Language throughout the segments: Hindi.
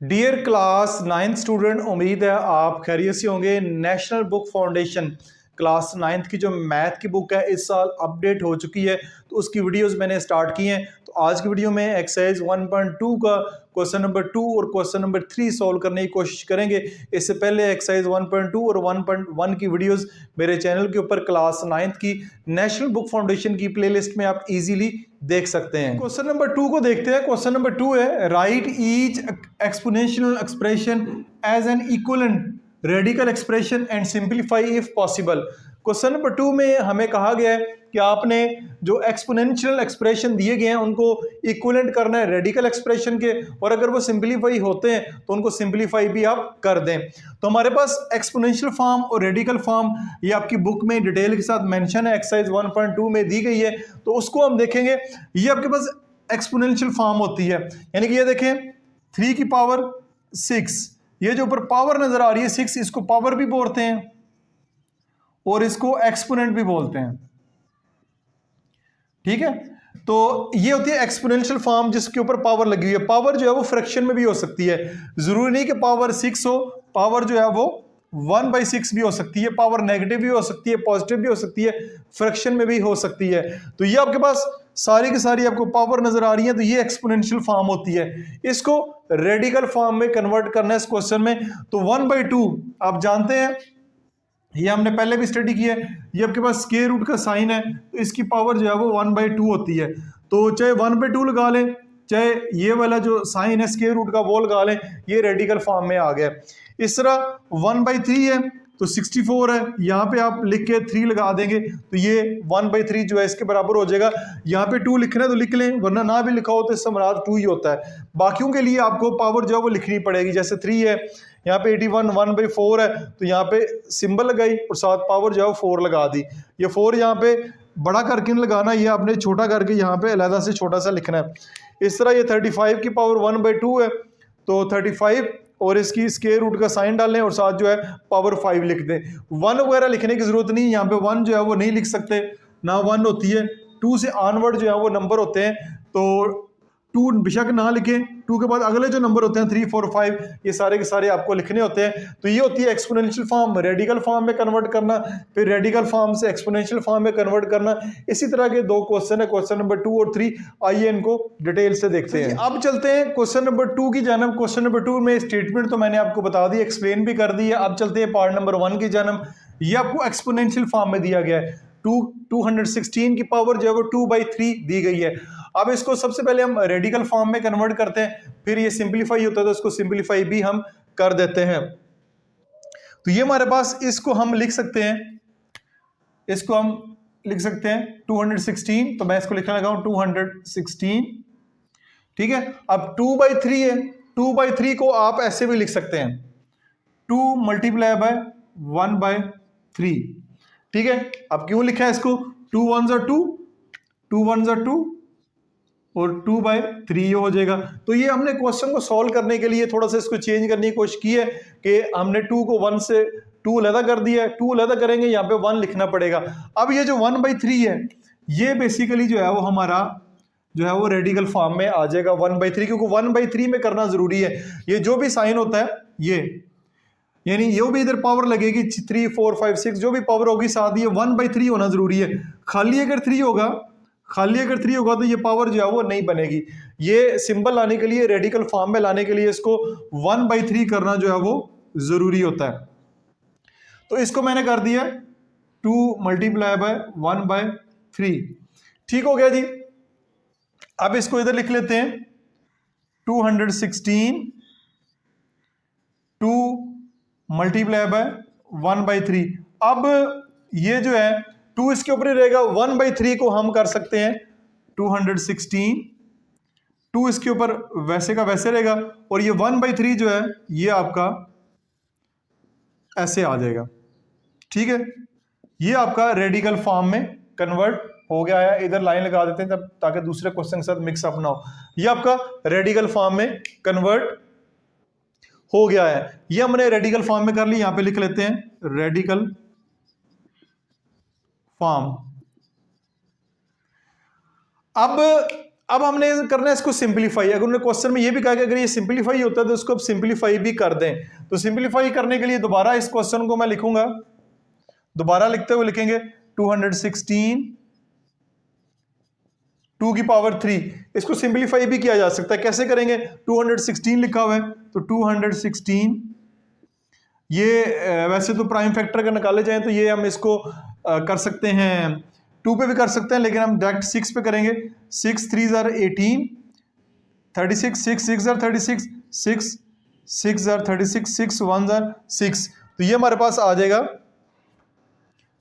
डियर क्लास 9th स्टूडेंट, उम्मीद है आप खैरियत से होंगे। National book foundation class 9th की जो मैथ की बुक है इस साल अपडेट हो चुकी है, तो उसकी वीडियोस मैंने स्टार्ट की हैं। तो आज की वीडियो में एक्सरसाइज 1.2 का क्वेश्चन नंबर 2 और क्वेश्चन नंबर 3 सॉल्व करने की कोशिश करेंगे। इससे पहले एक्सरसाइज 1.2 और 1.1 की वीडियोस मेरे चैनल के ऊपर क्लास 9th की नेशनल बुक फाउंडेशन की प्लेलिस्ट में आप इजीली देख सकते हैं। क्वेश्चन नंबर 2 को देखते हैं। क्वेश्चन नंबर 2 है write each exponential expression as an equivalent radical expression and simplify if possible. Question number 2 में हमें कहा गया है कि आपने जो एक्सपोनेंशियल एक्सप्रेशन दिए गए हैं उनको इक्विवेलेंट करना है रेडिकल एक्सप्रेशन के, और अगर वो सिंपलीफाई होते हैं तो उनको सिंपलीफाई भी आप कर दें। तो हमारे पास एक्सपोनेंशियल फॉर्म और रेडिकल फॉर्म ये आपकी बुक में डिटेल के साथ मेंशन है, एक्सरसाइज 1.2 में दी गई है, तो उसको हम देखेंगे। ये आपके पास एक्सपोनेंशियल फॉर्म होती है, यानी कि ये देखें 3 की पावर 6, ये जो ऊपर पावर नजर आ रही है 6, इसको पावर भी बोलते हैं और इसको एक्सपोनेंट भी बोलते हैं। ठीक है, तो ये होती है एक्सपोनेंशियल फॉर्म जिसके ऊपर पावर लगी हुई है। पावर जो है वो फ्रैक्शन में भी हो सकती है, जरूरी नहीं कि पावर 6 हो, पावर जो है वो 1/6 भी हो सकती है, पावर नेगेटिव भी हो सकती है, पॉजिटिव भी हो सकती है, फ्रैक्शन में भी हो सकती है। तो ये आपके पास सारी की सारी आपको पावर नजर आ रही है, तो ये एक्सपोनेंशियल फॉर्म होती है। इसको रेडिकल फॉर्म में कन्वर्ट करना है इस क्वेश्चन में। तो 1/2 आप जानते हैं, ये हमने पहले भी स्टडी किया है, ये आपके पास स्क्वायर रूट का साइन है, तो इसकी पावर जो है वो 1/2 होती है। तो चाहे 1/2 लगा लें, चाहे ये वाला जो साइन है स्क्वायर रूट का वो लगा लें, ये रेडिकल फॉर्म में आ गया। इस तरह 1/3 है तो 64 है, यहाँ पे आप लिख के 3 लगा देंगे तो ये 1/3 जो है इसके बराबर हो जाएगा। यहाँ पे 2 लिखना है तो लिख लें, वरना ना भी लिखा हो तो इससे मुराद 2 ही होता है। बाकियों के लिए आपको पावर जो है वो लिखनी पड़ेगी, जैसे 3 है, यहाँ पे 81 1/4 है, तो यहाँ पे सिंबल लगाई और साथ पावर जो है 4 लगा दी। ये 4 यहाँ पे बड़ा करके नहीं लगाना, ये आपने छोटा करके यहाँ पे अलग से छोटा सा लिखना है। इस तरह ये 35 की पावर 1/2 है, तो 35 और इसकी स्क्वायर रूट का साइन डालें और साथ जो है पावर 5 लिख दें। 1 वगैरह लिखने की जरूरत नहीं, यहाँ पे 1 जो है वो नहीं लिख सकते, ना 1 होती है। 2 से ऑनवर्ड जो है वो नंबर होते हैं, तो 2 बेशक ना लिखें, 2 के बाद अगले जो नंबर होते हैं 3 4 5 ये सारे के सारे आपको लिखने होते हैं। तो ये होती है एक्सपोनेंशियल फॉर्म, रेडिकल फॉर्म में कन्वर्ट करना, फिर रेडिकल फॉर्म से एक्सपोनेंशियल फॉर्म में कन्वर्ट करना। इसी तरह के 2 क्वेश्चन है, क्वेश्चन नंबर 2 और 3, आइए इनको डिटेल से देखते हैं। अब चलते हैं क्वेश्चन नंबर 2 की जानब। क्वेश्चन नंबर 2 में स्टेटमेंट तो मैंने आपको बता दी, एक्सप्लेन भी कर दी है। अब चलते हैं पार्ट नंबर 1 की जानब। ये आपको एक्सपोनेंशियल फॉर्म में दिया गया है, 216 की पावर जो है वो 2/3 दी गई है। अब इसको सबसे पहले हम रेडिकल फॉर्म में कन्वर्ट करते हैं, फिर ये सिंपलीफाई होता है तो इसको सिंपलीफाई भी हम कर देते हैं। तो ये हमारे पास, इसको हम लिख सकते हैं, इसको हम लिख सकते हैं 216, तो मैं इसको लिखने लगा हूं 216। ठीक है, अब 2/3 है, 2/3 को आप ऐसे भी लिख सकते हैं 2 × 1/3। ठीक है, अब क्यों लिखा है इसको, 2 1s are 2, 2 1s are 2 और 2/3 हो जाएगा। तो ये हमने क्वेश्चन को सॉल्व करने के लिए थोड़ा सा इसको चेंज करने की कोशिश की है कि हमने 2 को 1 से 2 अलग कर दिया है, 2 अलग करेंगे यहाँ पे 1 लिखना पड़ेगा। अब ये जो 1/3 है ये बेसिकली जो है वो हमारा जो है वो रेडिकल फॉर्म में आ जाएगा 1/3, क्योंकि 1/3 में करना जरूरी है। ये जो भी साइन होता है ये, यानी ये भी इधर पावर लगेगी 3 4 5 6 जो भी पावर होगी, साथ ये 1/3 होना जरूरी है। खाली अगर 3 होगा, तो ये पावर जो है वो नहीं बनेगी। ये सिंबल लाने के लिए, रेडिकल फॉर्म में लाने के लिए इसको 1/3 करना जो है वो जरूरी होता है। तो इसको मैंने कर दिया 2 × 1/3। ठीक हो गया जी। अब इसको इधर लिख लेते हैं 216 2 × 1/3। अब ये जो है 2 इसके ऊपर ही रहेगा, 1/3 को हम कर सकते हैं 216, 2 इसके ऊपर वैसे का वैसे रहेगा, और ये 1/3 जो है ये आपका ऐसे आ जाएगा। ठीक है, ये आपका रेडिकल फॉर्म में कन्वर्ट हो गया है। इधर लाइन लगा देते हैं तब, ताकि दूसरे क्वेश्चन के साथ मिक्सअप ना हो। ये आपका रेडिकल फॉर्म में कन्वर्ट हो गया है। ये हमने रेडिकल फॉर्म में कर ली, यहां पे लिख लेते हैं रेडिकल फॉर्म। अब अब हमने करना है इसको सिंपलीफाई। अगर उन्होंने क्वेश्चन में ये भी कहा कि अगर ये सिंपलीफाई होता है तो इसको अब सिंपलीफाई भी कर दें, तो सिंपलीफाई करने के लिए दोबारा इस क्वेश्चन को मैं लिखूंगा, दोबारा लिखते हुए लिखेंगे 216 2 की पावर 3। इसको सिंपलीफाई भी किया जा सकता है, कैसे करेंगे? 216 लिखा हुआ है तो 216, ये वैसे तो प्राइम फैक्टर अगर निकाले जाए तो ये हम इसको कर सकते हैं 2 पे भी कर सकते हैं, लेकिन हम डायरेक्ट 6 पे करेंगे। 6 3 ज़र 18, 36, 6 6 ज़र 36, 6 6 ज़र 36, 6 1 ज़र 6, तो ये हमारे पास आ जाएगा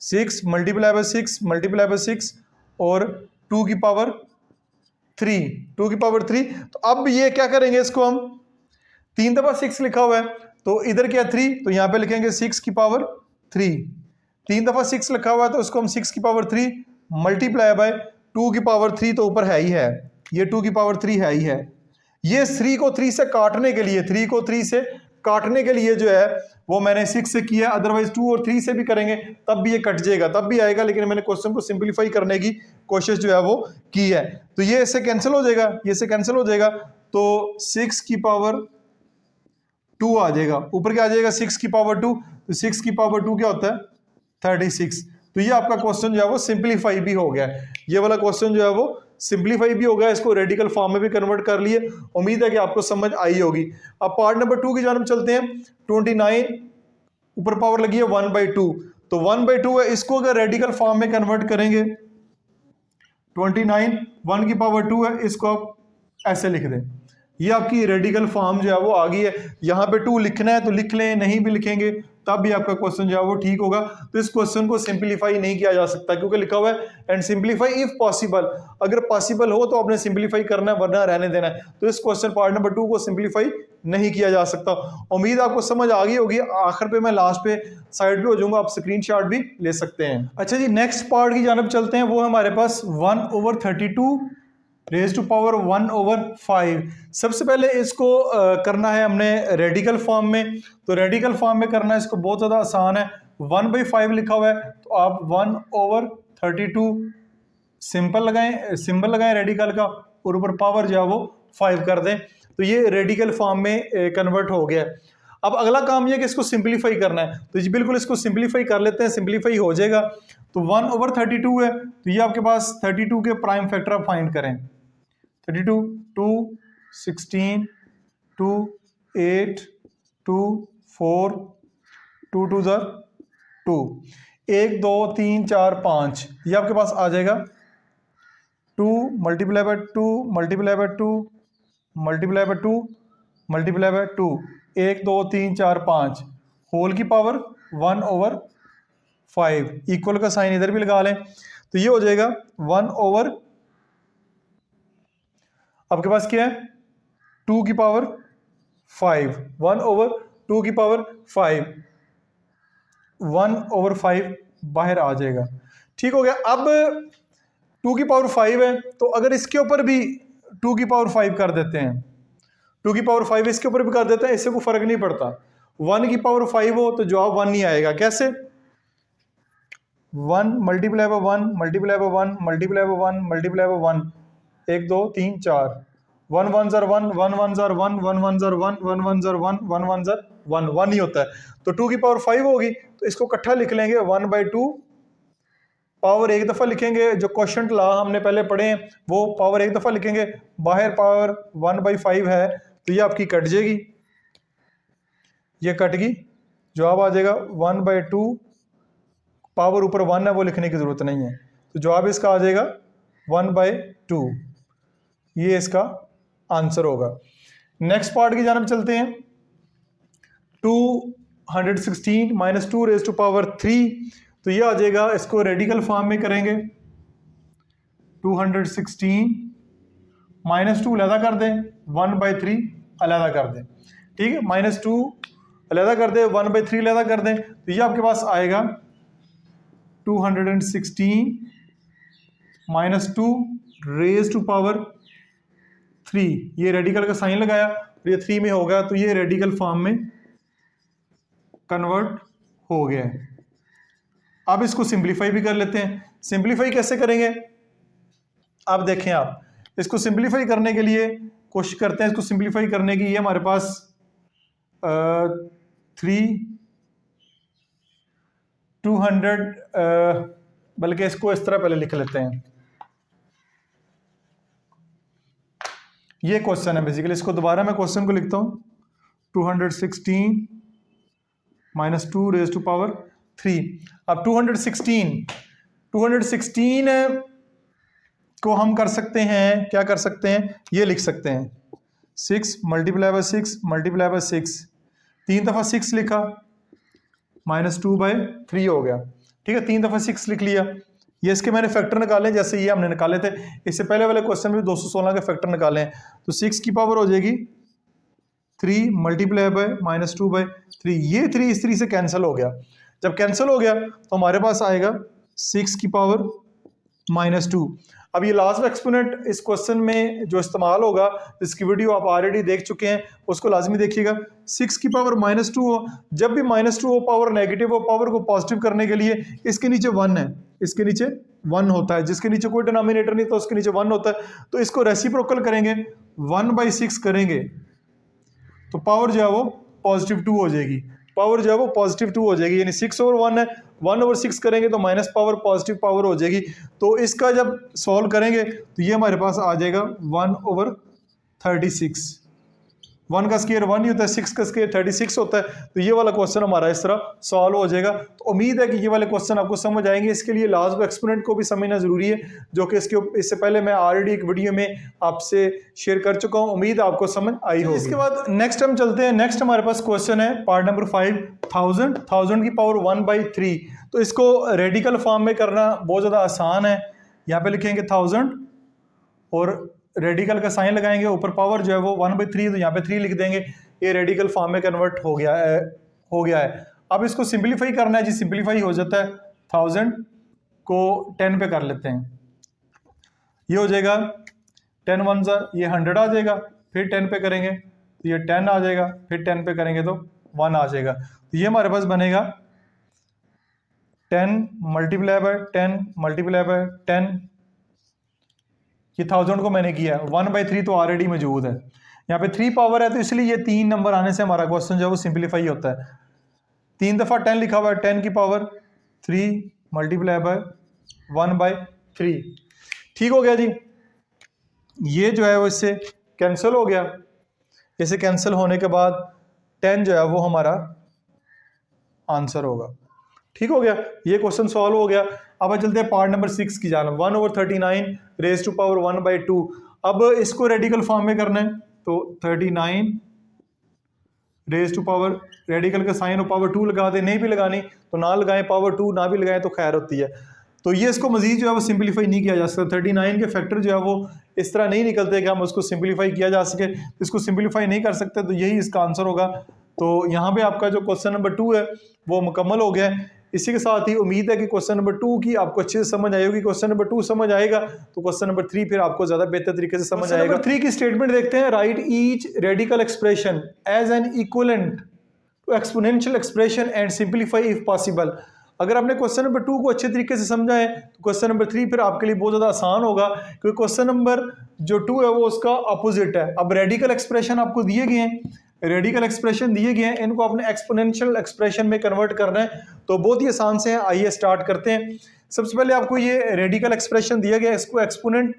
6 मल्टीप्लाई बाय 6 मल्टीप्लाई बाय 6 और 2 की पावर 3, 2 की पावर 3। तो अब ये क्या करेंगे, इसको हम 3 दफा 6 लिखा हुआ है तो इधर क्या 3, तो यहाँ पे लिखेंगे 6 की पावर 3। 3 दफा 6 लिखा हुआ है तो उसको हम 6 की पावर 3 मल्टीप्लाई बाय 2 की पावर 3, तो ऊपर है ही है, ये 2 की पावर 3 है ही है। ये 3 को 3 से काटने के लिए, 3 को 3 से काटने के लिए जो है वो मैंने 6 से किया, अदरवाइज 2 और 3 से भी करेंगे तब भी ये कट जाएगा, तब भी आएगा, लेकिन मैंने क्वेश्चन को सिंपलीफाई करने की कोशिश जो है वो की है। तो ये इससे कैंसिल हो जाएगा, ये इससे कैंसिल हो जाएगा, तो 6 की पावर 2 आ जाएगा, ऊपर क्या आ जाएगा 6 की पावर 2, तो 6 की पावर 2 क्या होता है 36। तो ये आपका क्वेश्चन जो है वो सिंपलीफाई भी हो गया, ये वाला क्वेश्चन जो है वो सिंपलीफाई भी हो गया, इसको रेडिकल फॉर्म में भी कन्वर्ट कर लिए। उम्मीद है कि आपको समझ आई होगी। अब पार्ट नंबर 2 की जानब चलते हैं। 29 ऊपर पावर लगी है 1/2, तो 1/2 है, इसको अगर रेडिकल फॉर्म में कन्वर्ट करेंगे 29 1 की पावर 2 है, इसको आप ऐसे लिख दें, ये आपकी रेडिकल फॉर्म जो है वो आ गई है। यहाँ पे 2 लिखना है तो लिख लें, नहीं भी लिखेंगे तब भी आपका क्वेश्चन जो है वो ठीक होगा। तो इस क्वेश्चन को सिंपलीफाई नहीं किया जा सकता क्योंकि लिखा हुआ है एंड सिंपलीफाई इफ पॉसिबल, अगर पॉसिबल हो तो आपने सिंपलीफाई करना है वरना रहने देना है। तो इस क्वेश्चन पार्ट नंबर 2 को सिंपलीफाई नहीं किया जा सकता। उम्मीद आपको समझ आ गई होगी। आखिर पे मैं लास्ट पे साइड पे हो जाऊंगा, आप स्क्रीनशॉट भी ले सकते हैं। अच्छा जी, नेक्स्ट पार्ट की जानब चलते हैं। वो हमारे पास 1/32 रेज टू पावर 1/5। सबसे पहले इसको करना है हमने रेडिकल फॉर्म में, तो रेडिकल फॉर्म में करना है इसको बहुत ज़्यादा आसान है। 1/5 लिखा हुआ है तो आप 1/32 सिंपल लगाएं, सिंबल लगाएं रेडिकल का और ऊपर पावर जो है वो 5 कर दें, तो ये रेडिकल फॉर्म में कन्वर्ट हो गया। अब अगला काम ये कि इसको सिंपलीफाई करना है, तो जी बिल्कुल इसको सिंपलीफाई कर लेते हैं, सिंपलीफाई हो जाएगा। तो 1/32 है तो ये आपके पास 32 के प्राइम फैक्टर आप फाइंड करें। 32 2 16 2 8 2 4 2 2 ज़र 2 1 2 3 4 5, ये आपके पास आ जाएगा 2 multiply by 2 multiply by 2 multiply by 2 multiply by 2 1 2 3 4 5 whole की पावर 1/5, इक्वल का साइन इधर भी लगा लें तो ये हो जाएगा 1/, आपके पास क्या है 2 की पावर 5, 1/2 की पावर 5, 1/5 बाहर आ जाएगा। ठीक हो गया। अब 2 की पावर 5 है तो अगर इसके ऊपर भी 2 की पावर 5 कर देते हैं, 2 की पावर 5 इसके ऊपर भी कर देते हैं, इससे कोई फर्क नहीं पड़ता। 1 की पावर 5 हो तो जवाब 1 नहीं आएगा। कैसे? 1 multiply by 1 multiply by 1 multiply by 1 multiply by 1 1 2 3 4 1 1 ज़र 1 1 1 ज़र 1 1 1 ज़र 1 1 1 ज़र 1 1 1 ज़र 1 1 ही होता है। तो 2 की पावर 5 होगी तो इसको इकट्ठा लिख लेंगे 1/2, पावर एक दफ़ा लिखेंगे, जो क्वेश्चन ला हमने पहले पढ़े हैं वो पावर एक दफ़ा लिखेंगे, बाहर पावर 1/5 है तो ये आपकी कट जाएगी, ये कट गई, जवाब आ जाएगा 1/2, पावर ऊपर 1 है वो लिखने की ज़रूरत नहीं है, तो जवाब इसका आ जाएगा 1/2, ये इसका आंसर होगा। नेक्स्ट पार्ट की जानब चलते हैं। 216 माइनस 2 रेज टू पावर 3, तो ये आ जाएगा, इसको रेडिकल फॉर्म में करेंगे 216 माइनस 2 अलहदा कर दें, 1/3 अलहदा कर दें, ठीक है, -2 अलहदा कर दें, 1/3 अलहदा कर दें, तो ये आपके पास आएगा 216 माइनस 2 रेज टू पावर 3, ये रेडिकल का साइन लगाया तो ये 3 में होगा, तो ये रेडिकल फॉर्म में कन्वर्ट हो गया है। अब इसको सिंपलीफाई भी कर लेते हैं। सिंपलीफाई कैसे करेंगे? अब देखें, आप इसको सिंप्लीफाई करने के लिए कोशिश करते हैं, इसको सिंप्लीफाई करने की। ये हमारे पास 200 बल्कि इसको इस तरह पहले लिख लेते हैं। ये क्वेश्चन है बेसिकली, इसको दोबारा मैं क्वेश्चन को लिखता हूं। 216 माइनस 2 रेज टू पावर 3। अब 216 को हम कर सकते हैं, क्या कर सकते हैं, ये लिख सकते हैं 6 मल्टीप्लाई बाय 6 मल्टीप्लाई बाय 6, 3 दफ़ा 6 लिखा, माइनस 2/3 हो गया। ठीक है, 3 दफ़ा 6 लिख लिया। ये इसके मैंने फैक्टर निकाले जैसे ये हमने निकाले थे, इससे पहले वाले क्वेश्चन में 216 के फैक्टर निकाले हैं। तो 6 की पावर हो जाएगी 3 मल्टीप्लाई बाय माइनस 2/3। ये 3 इस 3 से कैंसिल हो गया। जब कैंसिल हो गया तो हमारे पास आएगा 6 की पावर माइनस 2। अब ये लास्ट एक्सपोनेंट इस क्वेश्चन में जो इस्तेमाल होगा, जिसकी वीडियो आप ऑलरेडी देख चुके हैं, उसको लाजमी देखिएगा। 6 की पावर माइनस 2 हो, जब भी माइनस 2 हो पावर नेगेटिव हो, पावर को पॉजिटिव करने के लिए इसके नीचे 1 है, इसके नीचे 1 होता है, जिसके नीचे कोई डिनोमिनेटर नहीं तो उसके नीचे 1 होता है। तो इसको रेसिप्रोकल करेंगे, 1/6 करेंगे तो पावर जो है वो पॉजिटिव 2 हो जाएगी। पावर जो है वो पॉजिटिव 2 हो जाएगी, यानी 6/1 है, 1/6 करेंगे तो माइनस पावर पॉजिटिव पावर हो जाएगी। तो इसका जब सॉल्व करेंगे तो ये हमारे पास आ जाएगा 1/36। 1 का स्क्वायर 1 ही होता है, 6 का स्क्वायर 36 होता है। तो ये वाला क्वेश्चन हमारा इस तरह सॉल्व हो जाएगा। तो उम्मीद है कि ये वाले क्वेश्चन आपको समझ आएंगे। इसके लिए लास्ट एक्सपोनेंट को भी समझना जरूरी है, जो कि इससे पहले मैं ऑलरेडी एक वीडियो में आपसे शेयर कर चुका हूँ। उम्मीद आपको समझ आई होगी। इसके बाद नेक्स्ट हम चलते हैं। नेक्स्ट हमारे पास क्वेश्चन है पार्ट नंबर 5, 1000 की पावर 1/3। तो इसको रेडिकल फॉर्म में करना बहुत ज़्यादा आसान है। यहाँ पे लिखेंगे 1000 और रेडिकल का साइन लगाएंगे, ऊपर पावर जो है वो 1/3, तो यहाँ पे 3 लिख देंगे। ये रेडिकल फॉर्म में कन्वर्ट हो गया है। अब इसको सिंपलीफाई करना है जी, सिंपलीफाई हो जाता है। 1000 को 10 पे कर लेते हैं, ये हो जाएगा 10 1 ये 100 आ जाएगा। फिर 10 पे करेंगे तो ये 10 आ जाएगा, फिर 10 पे करेंगे तो 1 आ जाएगा। तो ये हमारे पास बनेगा 10 मल्टीप्लाई बाय 10 मल्टीप्लाई बाय 10। ये 1000 को मैंने किया, 1/3 तो ऑलरेडी मौजूद है। यहाँ पे 3 पावर है तो इसलिए ये 3 नंबर आने से हमारा क्वेश्चन जो है वो सिंप्लीफाई होता है। 3 दफ़ा 10 लिखा हुआ है, 10 की पावर 3 मल्टीप्लाई बाय 1/3। ठीक हो गया जी। ये जो है वो इससे कैंसिल हो गया। इसे कैंसिल होने के बाद 10 जो है वो हमारा आंसर होगा। ठीक हो गया, ये क्वेश्चन सॉल्व हो गया। अब चलते हैं पार्ट नंबर 6 की जानब। 1/39 रेज टू पावर 1/2। अब इसको रेडिकल फॉर्म में करना है तो 39 रेज टू पावर, रेडिकल का साइन और पावर 2 लगा दे, नहीं भी लगानी तो ना लगाएं, पावर 2 ना भी लगाएं तो खैर होती है। तो ये इसको मजीद जो है वो सिंप्लीफाई नहीं किया जा सकता। 39 के फैक्टर जो है वो इस तरह नहीं निकलते कि हम उसको सिंप्लीफाई किया जा सके। इसको सिंप्लीफाई नहीं कर सकते, तो यही इसका आंसर होगा। तो यहाँ पे आपका जो क्वेश्चन नंबर 2 है वो मुकम्मल हो गया है। इसी के साथ ही उम्मीद है कि क्वेश्चन नंबर 2 की आपको अच्छे से समझ आई होगी। क्वेश्चन नंबर 2 समझ आएगा तो क्वेश्चन नंबर 3 फिर आपको ज्यादा बेहतर तरीके से समझ आएगा। 3 की स्टेटमेंट देखते हैं। Write each radical expression as an equivalent to exponential expression and simplify if possible. अगर आपने क्वेश्चन नंबर 2 को अच्छे तरीके से समझा है तो क्वेश्चन नंबर 3 फिर आपके लिए बहुत ज़्यादा आसान होगा, क्योंकि क्वेश्चन नंबर जो 2 है वो उसका अपोजिट है। अब रेडिकल एक्सप्रेशन आपको दिए गए हैं, रेडिकल एक्सप्रेशन दिए गए हैं, इनको आपने एक्सपोनेंशियल एक्सप्रेशन में कन्वर्ट करना है। तो बहुत ही आसान से हैं, आइए स्टार्ट करते हैं। सबसे पहले आपको ये रेडिकल एक्सप्रेशन दिया गया है, इसको एक्सपोनेंट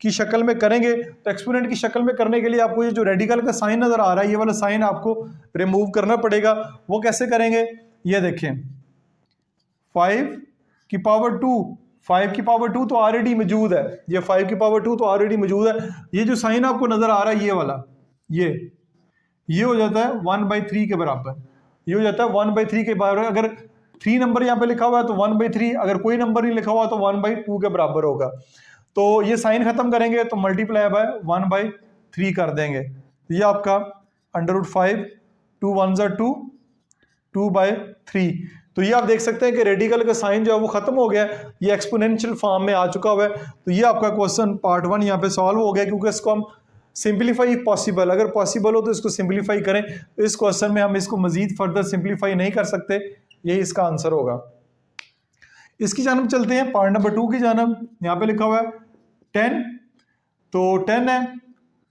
की शक्ल में करेंगे। तो एक्सपोनेंट की शक्ल में करने के लिए आपको ये जो रेडिकल का साइन नज़र आ रहा है, ये वाला साइन आपको रिमूव करना पड़ेगा। वो कैसे करेंगे, ये देखें। 5 की पावर 2, 5 की पावर 2 तो ऑलरेडी मौजूद है, ये 5 की पावर 2 तो ऑलरेडी मौजूद है। ये जो साइन आपको नज़र आ रहा है ये वाला, ये हो जाता है 1/3 के बराबर। ये हो जाता है 1/3 के बराबर। अगर 3 नंबर यहाँ पे लिखा हुआ है तो 1/3, अगर कोई नंबर नहीं लिखा हुआ तो 1/2 के बराबर होगा। तो ये साइन खत्म करेंगे तो मल्टीप्लाई बाय 1/3 कर देंगे। ये आपका √5, 2 1 2, 2/3। तो ये आप देख सकते हैं कि रेडिकल का साइन जो है वो खत्म हो गया, ये एक्सपोनेंशियल फॉर्म में आ चुका हुआ है। तो ये आपका क्वेश्चन पार्ट 1 यहाँ पे सॉल्व हो गया, क्योंकि इसको हम सिंप्लीफाई पॉसिबल, अगर पॉसिबल हो तो इसको सिंप्लीफाई करें। तो इस क्वेश्चन में हम इसको मजीद फर्दर सिंप्लीफाई नहीं कर सकते, यही इसका आंसर होगा। इसकी जानब चलते हैं पार्ट नंबर 2 की जानब। यहाँ पे लिखा हुआ है 10 तो 10 है,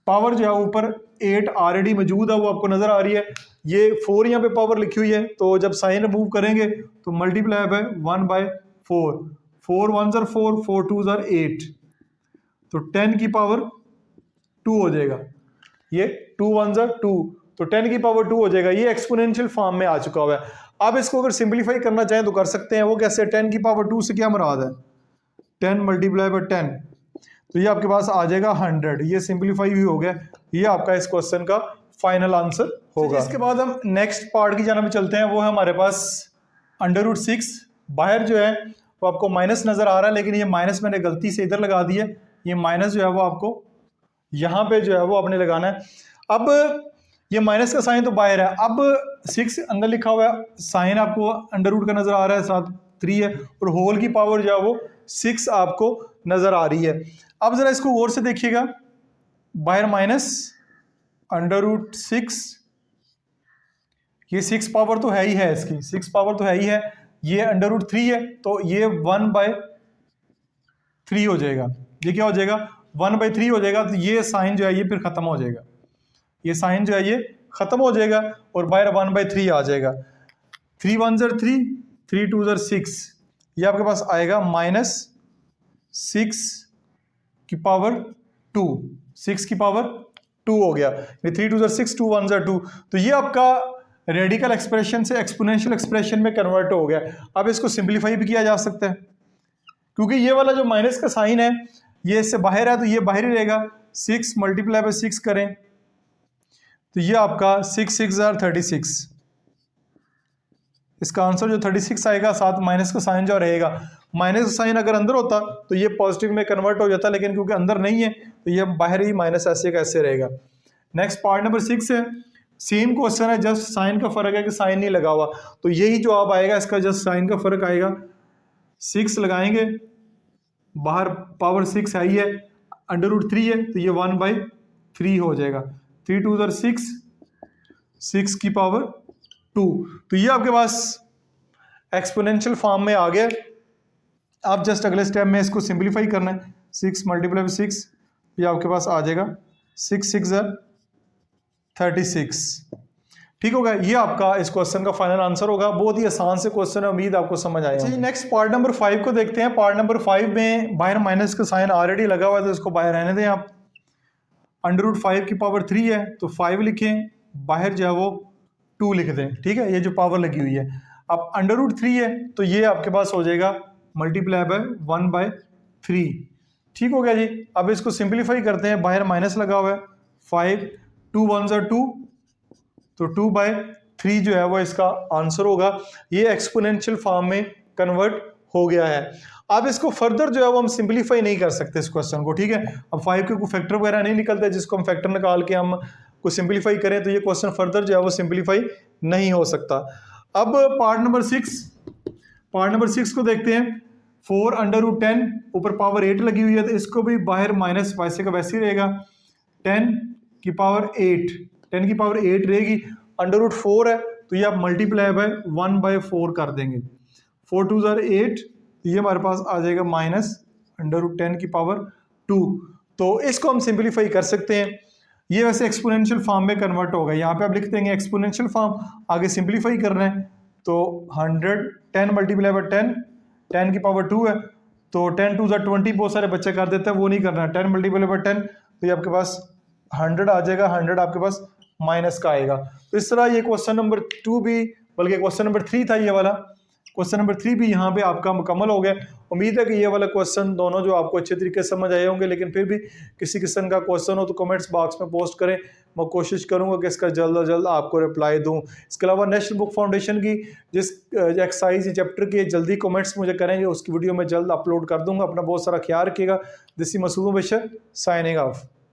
पावर जो है ऊपर 8 ऑलरेडी मौजूद है, वो आपको नजर आ रही है। ये 4 यहाँ पे पावर लिखी हुई है, तो जब साइन रिमूव करेंगे तो multiply by 1/4, 4 1s are 4, 4 2s are 8, तो 10 की पावर 2 हो जाएगा। ये 2 1s are 2, तो 10 की पावर 2 हो जाएगा। ये एक्सपोनेंशियल फॉर्म में आ चुका हुआ है। अब इसको अगर सिंप्लीफाई करना चाहें तो कर सकते हैं। वो कैसे? 10 की पावर 2 से क्या मुराद है? 10 मल्टीप्लाई बाय 10, तो ये आपके पास आ जाएगा 100। ये सिंप्लीफाई भी हो गया। ये आपका इस क्वेश्चन का फाइनल आंसर होगा। इसके बाद हम नेक्स्ट पार्ट की जानब चलते हैं। वो है हमारे पास √6। बाहर जो है वो आपको माइनस नजर आ रहा है, लेकिन ये माइनस मैंने गलती से इधर लगा दिया। ये माइनस जो है वो आपको यहाँ पे जो है वो आपने लगाना है। अब ये माइनस का साइन तो बाहर है, अब 6 अंदर लिखा हुआ है, साइन आपको √ का नजर आ रहा है, साथ 3 है, और होल की पावर जो है वो 6 आपको नजर आ रही है। अब जरा इसको गौर से देखिएगा, बाहर माइनस √6, ये 6 पावर तो है ही है, इसकी 6 पावर तो है ही है। ये √3 है, तो ये 1/3 हो जाएगा। ये क्या हो जाएगा? 1/3 हो जाएगा। तो ये साइन जो है ये फिर खत्म हो जाएगा, ये साइन जो है ये खत्म हो जाएगा, और बाहर 1/3 आ जाएगा। 3 1s are 3, 3 2s are 6, ये आपके पास आएगा -6 की पावर 2, 6 की पावर 2 हो गया। ये 3 2s are 6, 2 1s are 2, तो ये आपका रेडिकल एक्सप्रेशन से एक्सपोनेंशियल एक्सप्रेशन में कन्वर्ट हो गया। अब इसको सिंप्लीफाई भी किया जा सकता है, क्योंकि ये वाला जो माइनस का साइन है ये इससे बाहर है, तो ये बाहर ही रहेगा। 6 मल्टीप्लाई बाय 6 करें तो ये आपका 6 6 are 36, इसका आंसर जो 36 आएगा, साथ माइनस का साइन जो रहेगा। माइनस का साइन अगर अंदर होता तो ये पॉजिटिव में कन्वर्ट हो जाता, लेकिन क्योंकि अंदर नहीं है तो ये बाहर ही माइनस ऐसे का ऐसे रहेगा। नेक्स्ट पार्ट नंबर 6 है, सेम क्वेश्चन है, जस्ट साइन का फर्क है कि साइन नहीं लगा हुआ, तो यही जवाब आएगा इसका, जस्ट साइन का फर्क आएगा। 6 लगाएंगे, बाहर पावर 6 आई है, √3 है, तो ये 1/3 हो जाएगा। 3 2s are 6, 6 की पावर 2, तो ये आपके पास एक्सपोनेंशियल फॉर्म में आ गया। आप जस्ट अगले स्टेप में इसको सिंप्लीफाई करना है। 6 मल्टीप्लाई बाय 6, ये आपके पास आ जाएगा 6 6 are 36। ठीक होगा, ये आपका इस क्वेश्चन का फाइनल आंसर होगा। बहुत ही आसान से क्वेश्चन है, उम्मीद आपको समझ आया। नेक्स्ट पार्ट नंबर 5 को देखते हैं। पार्ट नंबर 5 में बाहर माइनस का साइन ऑलरेडी लगा हुआ है, तो इसको बाहर रहने दें आप। √5 की पावर 3 है, तो 5 लिखें, बाहर जो है वो 2 लिख दें। ठीक है, ये जो पावर लगी हुई है। अब √3 है, तो ये आपके पास हो जाएगा मल्टीप्लाई बाय 1/3। ठीक हो गया जी। अब इसको सिंप्लीफाई करते हैं, बाहर माइनस लगा हुआ है, 5 2 1s are 2, तो 2/3 जो है वो इसका आंसर होगा। ये एक्सपोनेंशियल फॉर्म में कन्वर्ट हो गया है। अब इसको फर्दर जो है वो हम सिंप्लीफाई नहीं कर सकते इस क्वेश्चन को। ठीक है, अब 5 के कोई फैक्टर वगैरह नहीं निकलता जिसको हम फैक्टर निकाल के हम को सिंप्लीफाई करें, तो ये क्वेश्चन फर्दर जो है वो सिंप्लीफाई नहीं हो सकता। अब पार्ट नंबर 6 को देखते हैं। 4 √10, ऊपर पावर 8 लगी हुई है, तो इसको भी बाहर माइनस वैसे का वैसे ही रहेगा। 10 की पावर 8, 10 की पावर 8 रहेगी। √4 है, तो ये आप मल्टीप्लाई बाय 1/4 कर देंगे। 4 2s are 8, तो ये हमारे पास आ जाएगा -√10 की पावर 2। तो इसको हम सिंप्लीफाई कर सकते हैं। ये वैसे एक्सपोनेंशियल फॉर्म में कन्वर्ट होगा। यहाँ पे आप लिख देंगे एक्सपोनेंशियल फॉर्म, आगे सिंप्लीफाई करना है, तो 10 मल्टीप्लाई बाय 10 की पावर 2 है, तो 10 2s are 20, बहुत सारे बच्चे कर देते हैं, वो नहीं करना है। 10 मल्टीप्लाई बाय 10, तो ये आपके पास 100 आ जाएगा। 100 आपके पास माइनस का आएगा। तो इस तरह ये क्वेश्चन नंबर 2 भी, बल्कि क्वेश्चन नंबर 3 था ये वाला, क्वेश्चन नंबर 3 भी यहाँ पे आपका मुकम्मल हो गया। उम्मीद है कि ये वाला क्वेश्चन दोनों जो आपको अच्छे तरीके से समझ आए होंगे, लेकिन फिर भी किसी किस्म का क्वेश्चन हो तो कमेंट्स बॉक्स में पोस्ट करें, मैं कोशिश करूँगा कि इसका जल्द अज जल्द आपको रिप्लाई दूँ। इसके अलावा नेशनल बुक फाउंडेशन की जिस एक्सरसाइज या चैप्टर के जल्दी कमेंट्स मुझे करेंगे, उसकी वीडियो मैं जल्द अपलोड कर दूँगा। अपना बहुत सारा ख्याल रखिएगा। This is Masood Bashar signing of.